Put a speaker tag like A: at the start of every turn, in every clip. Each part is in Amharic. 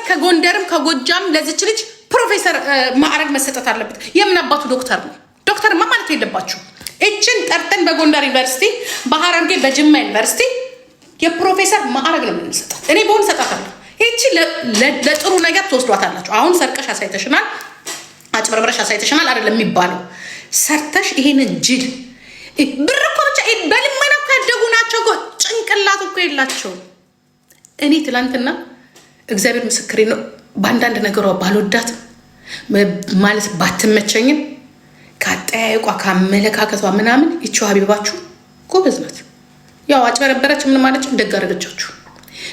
A: ከጎንደርም ከጎጃም ለዚች ልጅ ፕሮፌሰር ማዕረግ መሰጠት አለበት። የምን አባቱ ዶክተር ነው? ዶክተርማ ማለት የለባችሁ። እችን ጠርተን በጎንደር ዩኒቨርሲቲ፣ በሐረርጌ በጅማ ዩኒቨርሲቲ የፕሮፌሰር ማዕረግ ነው የምንሰጣት። እኔ በሆን ሰጣታለሁ። እቺ ለጥሩ ነገር ትወስዷታላችሁ። አሁን ሰርቀሽ አሳይተሽናል፣ አጭበርብረሽ አሳይተሽናል አይደለም የሚባለው። ሰርተሽ ይሄንን ጅል ብር እኮ ብቻ በልመና እኮ ያደጉ ናቸው እኮ ጭንቅላት እኮ የላቸው። እኔ ትላንትና እግዚአብሔር ምስክሬ ነው በአንዳንድ ነገሯ ባልወዳት ማለት ባትመቸኝም ከአጠያየቋ ከአመለካከቷ ምናምን ይቺው ሀቢባችሁ ጎበዝ ናት። ያው አጭበረበረች ምን ማለች ደግ አደረገቻችሁ።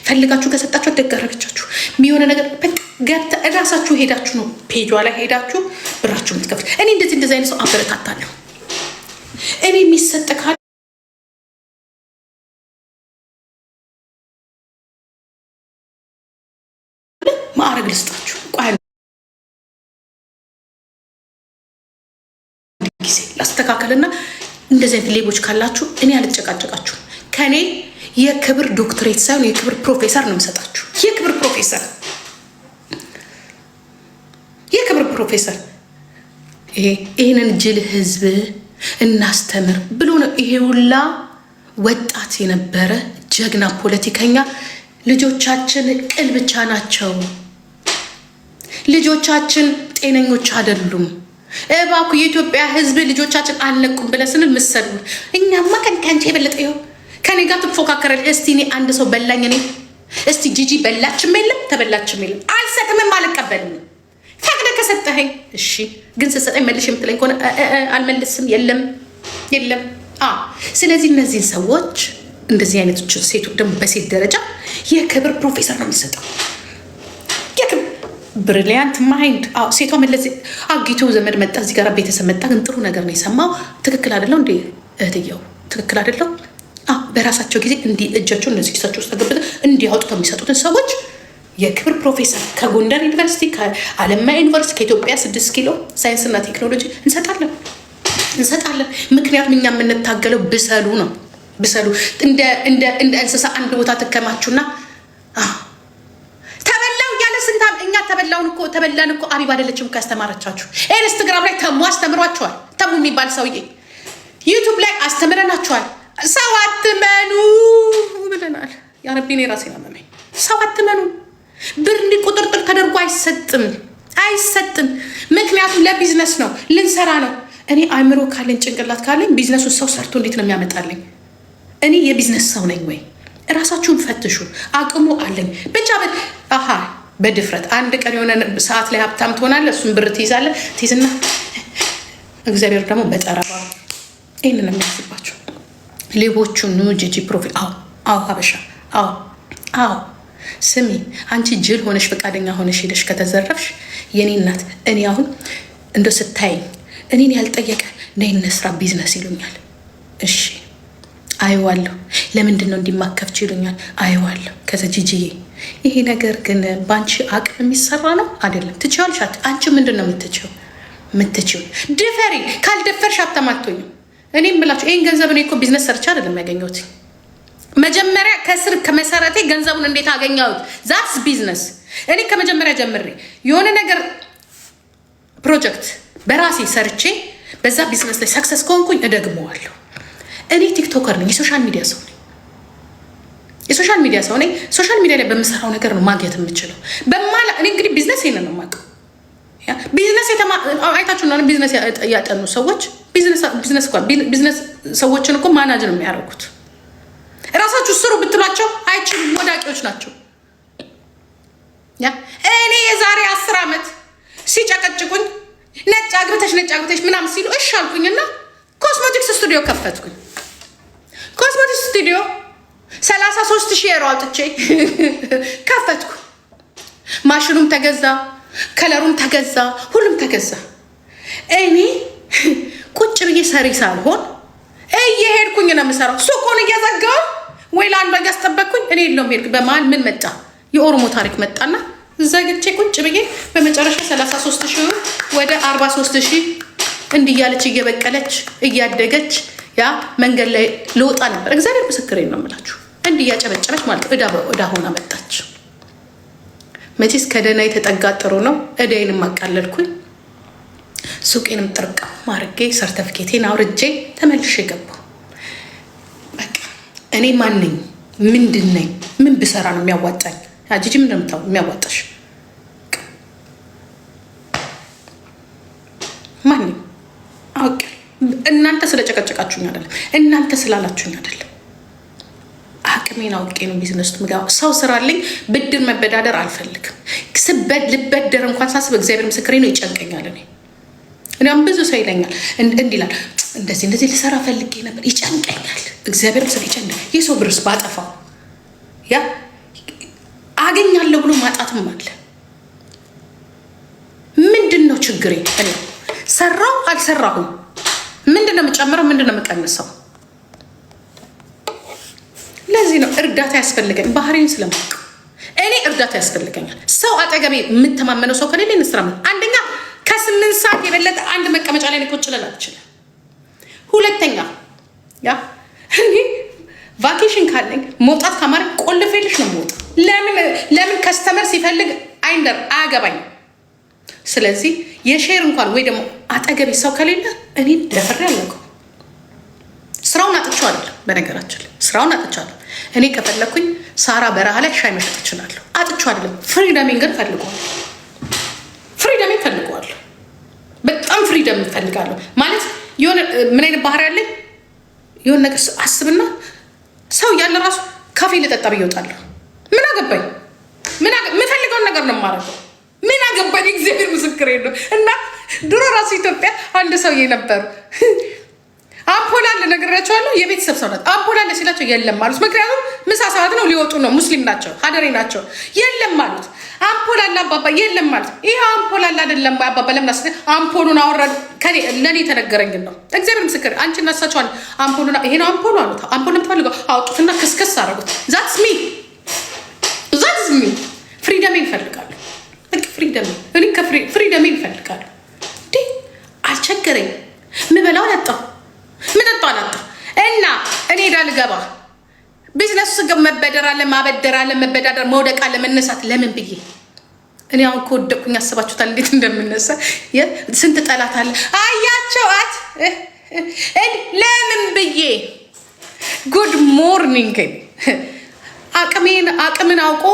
A: ፈልጋችሁ ከሰጣችሁ ደግ አደረገቻችሁ። የሚሆነ ነገር ገብተ እራሳችሁ ሄዳችሁ ነው ፔጇ ላይ ሄዳችሁ ብራችሁ የምትከፍል። እኔ እንደዚህ አይነት ሰው አበረታታለሁ። እኔ የሚሰጥ ካለ ማዕረግ ልስጣችሁ። ቆይ ጊዜ ላስተካከልና እንደዚህ አይነት ሌቦች ካላችሁ እኔ አልጨቃጨቃችሁ። ከኔ የክብር ዶክትሬት ሳይሆን የክብር ፕሮፌሰር ነው የምሰጣችሁ። የክብር ፕሮፌሰር ይሄንን ጅል ህዝብ እናስተምር ብሎ ነው ይሄ ሁላ ወጣት የነበረ ጀግና ፖለቲከኛ። ልጆቻችን ቅል ብቻ ናቸው፣ ልጆቻችን ጤነኞች አይደሉም፣ እባክዎ የኢትዮጵያ ህዝብ ልጆቻችን አልነቁም ብለን ስንል ምሰሉ እኛማ ከንቺ የበለጠ ይኸው ከኔ ጋር ትፎካከራል። እስቲ እኔ አንድ ሰው በላኝ፣ እኔ እስቲ ጂጂ በላችም የለም ተበላችም የለም አልሰጥምም፣ አልቀበልም። ፈቅደ ከሰጠኸኝ እሺ፣ ግን ስትሰጠኝ መልሽ የምትለኝ ከሆነ አልመልስም። የለም። ስለዚህ እነዚህን ሰዎች እንደዚህ አይነቶች ሴቶች ደግሞ በሴት ደረጃ የክብር ፕሮፌሰር ነው የሚሰጠው። ብሪሊያንት ማይንድ ሴቷ መለስ አጊቶ ዘመድ መጣ፣ እዚህ ጋር ቤተሰብ መጣ፣ ግን ጥሩ ነገር ነው የሰማው። ትክክል አይደለው እንዴ እህትየው? ትክክል አይደለው? በራሳቸው ጊዜ እንዲህ እጃቸው እነዚህ ኪሳቸው ውስጥ ተገብተው እንዲህ አውጥተው የሚሰጡትን ሰዎች የክብር ፕሮፌሰር ከጎንደር ዩኒቨርሲቲ፣ ከአለማያ ዩኒቨርሲቲ፣ ከኢትዮጵያ 6 ኪሎ ሳይንስና ቴክኖሎጂ እንሰጣለን። ምክንያቱም እኛ የምንታገለው ብሰሉ ነው። ብሰሉ እንደ እንስሳ አንድ ቦታ ትከማችሁና ተበላው እያለ ስንታ እኛ ተበላን እኮ አቢባ አይደለችም እኮ ያስተማረቻችሁ። ኢንስታግራም ላይ ተሙ አስተምሯቸዋል። ተሙ የሚባል ሰውዬ ዩቱብ ላይ አስተምረናቸዋል። ሰው አትመኑ ብለናል። ያ ረቢ እኔ ራሴን አመመኝ። ሰው አትመኑ። ብር እንዲህ ቁጥርጥር ተደርጎ አይሰጥም። ምክንያቱም ለቢዝነስ ነው፣ ልንሰራ ነው። እኔ አእምሮ ካለኝ ጭንቅላት ካለኝ ቢዝነሱ ሰው ሰርቶ እንዴት ነው የሚያመጣልኝ? እኔ የቢዝነስ ሰው ነኝ ወይ? እራሳችሁን ፈትሹ። አቅሙ አለኝ ብቻ በድፍረት አንድ ቀን የሆነ ሰዓት ላይ ሀብታም ትሆናለህ። እሱን ብር ትይዝና እግዚአብሔር ደግሞ በጠረባ ይህንን የሚያስባቸው ሌቦቹ ጂጂ ፕሮፊል ሀበሻ ስሚ፣ አንቺ ጅል ሆነሽ ፈቃደኛ ሆነሽ ሄደሽ ከተዘረፍሽ የኔ እናት፣ እኔ አሁን እንደ ስታይ እኔን ያልጠየቀ ነይ እንስራ ቢዝነስ ይሉኛል። እሺ አይዋለሁ። ለምንድን ነው እንዲማከፍች ይሉኛል። አይዋለሁ። ከዛ ጂጂዬ ይሄ ነገር ግን በአንቺ አቅም የሚሰራ ነው አይደለም? ትችያለሽ። አንቺ ምንድን ነው የምትችይው? ድፈሪ። ካልደፈርሽ አታማቶኝም። እኔ የምላችሁ ይህን ገንዘብ እኔ እኮ ቢዝነስ ሰርቻ አይደለም ያገኘሁት። መጀመሪያ ከስር ከመሰረቴ ገንዘቡን እንዴት አገኘሁት? ዛትስ ቢዝነስ። እኔ ከመጀመሪያ ጀምሬ የሆነ ነገር ፕሮጀክት በራሴ ሰርቼ በዛ ቢዝነስ ላይ ሰክሰስ ከሆንኩኝ እደግመዋለሁ። እኔ ቲክቶከር ነኝ፣ የሶሻል ሚዲያ ሰው ነኝ። ሶሻል ሚዲያ ላይ በምሰራው ነገር ነው ማግኘት የምችለው። እኔ እንግዲህ ቢዝነስ ይሄንን ነው የማውቀው። አይታችሁ ነው ቢዝነስ ያጠኑ ሰዎች ቢዝነስ ሰዎችን እኮ ማናጅ ነው የሚያደርጉት። እራሳችሁ ስሩ ብትሏቸው አይችሉም፣ ወዳቂዎች ናቸው። እኔ የዛሬ 10 ዓመት ሲጨቀጭቁኝ ነጭ አግብተሽ ምናምን ሲሉ እሺ አልኩኝና ኮስሞቲክስ ስቱዲዮ ከፈትኩኝ። ኮስሞቲክስ ስቱዲዮ 33,000 ዩሮ አውጥቼ ከፈትኩ። ማሽኑም ተገዛ፣ ከለሩም ተገዛ፣ ሁሉም ተገዛ። እኔ ቁጭ ብዬ ሰሪ ሳልሆን እየሄድኩኝ ነው የምሰራው። ሱቁን እየዘጋው ወይ ለአንዷ እያስጠበቅኩኝ እኔ የለውም ሄድኩ። በመሀል ምን መጣ? የኦሮሞ ታሪክ መጣና ዘግቼ ቁጭ ብዬ በመጨረሻ 33,000 ወደ 43,000 እንዲያለች እየበቀለች እያደገች ያ መንገድ ላይ ልወጣ ነበር። እግዚአብሔር ምስክሬን ነው የምላችሁ። እንዲያጨበጨበች ማለት እዳ ሆና መጣች። መቼስ ከደህና የተጠጋጠሩ ነው። እዳይንም አቃለልኩኝ። ሱቄንም ጥርቅም ማርጌ ሰርተፍኬቴን አውርጄ ተመልሼ ገባሁ። በቃ እኔ ማን ነኝ? ምንድን ነኝ? ምን ብሰራ ነው የሚያዋጣኝ? ጂጂ ምን እንደምታው የሚያዋጣሽ ማን ነኝ? አውቄ እናንተ ስለጨቀጨቃችሁኝ አይደለም፣ እናንተ ስላላችሁኝ አይደለም። አቅሜን አውቄ ነው ቢዝነስ ምጋ ሰው ስራልኝ ብድር መበዳደር አልፈልግም። ልበደር እንኳን ሳስብ እግዚአብሔር ምስክሬ ነው ይጨንቀኛል። እኔም ብዙ ሰው ይለኛል እንዲህ ይላል፣ እንደዚህ ልሰራ ፈልጌ ነበር ይጨንቀኛል። እግዚአብሔር ምስክሬ ይጨንቀኛል። የሰው ብርስ ባጠፋው ያ አገኛለሁ ብሎ ማጣትም አለ። ምንድን ነው ችግሬ? እኔ ሰራው አልሰራሁም ምንድን ነው የምጨምረው? ምንድን ነው የምቀንሰው? ለዚህ ነው እርዳታ ያስፈልገኝ። ባህሪን ስለማውቅ እኔ እርዳታ ያስፈልገኛል። ሰው አጠገቤ የምተማመነው ሰው ከሌለ እንስራ። አንደኛ ከ8 ሰዓት የበለጠ አንድ መቀመጫ ላይ ቁጭ ልል አልችልም። ሁለተኛ ያ እኔ ቫኬሽን ካለኝ መውጣት ካማረኝ ቆልፌልሽ ነው የምወጣው። ለምን ከስተመር ሲፈልግ አይንደር አያገባኝ። ስለዚህ የሼር እንኳን ወይ ደግሞ አጠገቤ ሰው ከሌለ እኔ ደፍሬ አለቀው። ስራውን አጥቻለሁ። በነገራችን ላይ ስራውን አጥቻለሁ። እኔ ከፈለኩኝ ሳራ በረሃ ላይ ሻይ መሸጥ እችላለሁ። አጥቻለሁ። ፍሪደሜን ግን ፈልገዋለሁ። ፍሪደሜን ፈልገዋለሁ። በጣም ፍሪደም ፈልጋለሁ። ማለት የሆነ ምን አይነት ባህሪ ያለኝ የሆነ ነገር አስብና ሰው ያለ ራሱ ካፌ ልጠጣ ብዬ እወጣለሁ። ምን አገባኝ? የምፈልገውን ነገር ነው የማደርገው። ምን አገባኝ? እግዚአብሔር ምስክሬ ነው። እና ድሮ ራሱ ኢትዮጵያ አንድ ሰውዬ ነበሩ አምፖል አለ ነግራቸዋለሁ። የቤተሰብ ሰው ናት። አምፖል አለ ሲላቸው የለም አሉት። ምክንያቱም ምሳ ሰዓት ነው፣ ሊወጡ ነው። ሙስሊም ናቸው፣ ሀደሬ ናቸው። የለም አሉት። አምፖል አለ አባባ፣ የለም ማለት ይሄ አምፖል አለ አይደለም አባባ። ለምን አምፖሉን አወረዱ? ለእኔ የተነገረኝን ነው። እግዚአብሔር ምስክር። አንቺ እናሳቸዋል አምፖሉን ይሄ ነው አምፖሉ አሉት። አምፖል የምትፈልገው አውጡትና ክስክስ አደረጉት። ዛትስ ሚ ፍሪደሜን እፈልጋለሁ። ፍሪደሜን እፈልጋለሁ። አልቸገረኝ። ምበላውን ያጣው ምጠጣው አላጣው እና እኔ ዳልገባ ቢዝነስ ውስጥ መበደር አለ፣ ማበደር አለ፣ መበዳደር፣ መውደቅ አለ፣ መነሳት። ለምን ብዬ እኔ አሁን ከወደቅኩኝ አስባችሁታል እንዴት እንደምነሳ? ስንት ጠላት አለ አያቸዋት። ለምን ብዬ ጉድ ሞርኒንግ አቅምን አውቆ